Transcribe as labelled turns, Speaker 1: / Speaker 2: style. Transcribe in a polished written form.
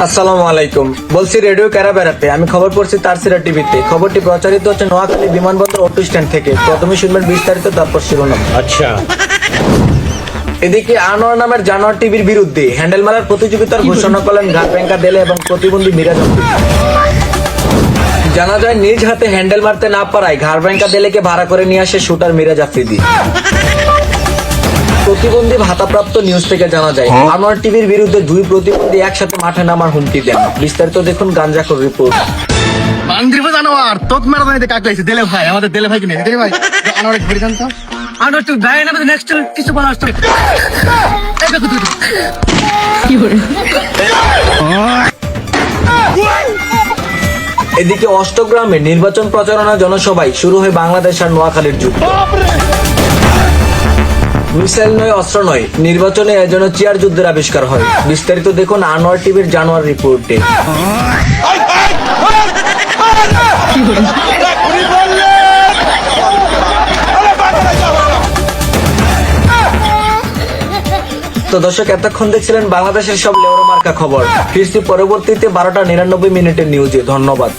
Speaker 1: আসসালামু আলাইকুম। বলছি রেডিও ক্যারা বেড়াতে আমি খবর পড়ছি তারসিরা টিভিতে। খবরটি প্রচারিত হচ্ছে নোয়াখালী বিমানবন্দর অটো স্ট্যান্ড থেকে। প্রথমে শুনবেন বিস্তারিত, তারপর শিরোনাম।
Speaker 2: আচ্ছা,
Speaker 1: এদিকে আনোয়ার নামের জানোয়ার টিভির বিরুদ্ধে হ্যান্ডেল মারার প্রতিযোগিতার ঘোষণা করলেন ঘাটব্যাঙ্কা দেলে এবং প্রতিবন্ধী মিরাজ আফ্রিদি। জানা যায় নিজ হাতে হ্যান্ডেল মারতে না পারায় ঘাড়ব্যাঙ্কা দেলেকে ভাড়া করে নিয়ে আসে শুটার মিরাজ আফ্রিদি। প্রতিবন্ধী ভাতাপ্রাপ্ত নিউজ থেকে জানা যায় আনোয়ার টিভির বিরুদ্ধে দুই প্রতিবন্ধী একসাথে মাঠে নামার হুমকি দেন। বিস্তারিত দেখুন গাঞ্জাখোর রিপোর্ট।
Speaker 3: বান্দিরবো জানোয়ার তোক মেরা জানিতে কাক লাইছে দেলে ভাই আমাদের দেলে ভাই কিনে দেলে ভাই আনোয়ার ঘুরে যান তো আনোয়ার তুই ভাই না নেক্সট কিছু বলা আসতো এই দেখো তুই
Speaker 1: এদিকে অষ্টগ্রামে নির্বাচন প্রচারণা জনসভায় শুরু হয় বাংলাদেশ আর নোয়াখালীর যুদ্ধ। মিসাইল নয়, অস্ত্র নয়, নির্বাচনে এজন্য চেয়ার যুদ্ধের আবিষ্কার হয়। বিস্তারিত দেখুন আনোয়ার টিভির জানোয়ার রিপোর্টে। তো দর্শক, এতক্ষণ দেখছিলেন বাংলাদেশের সব লেওরা মার্কা খবর। ফিরছি পরবর্তীতে 12টা 99 মিনিটের নিউজে। ধন্যবাদ।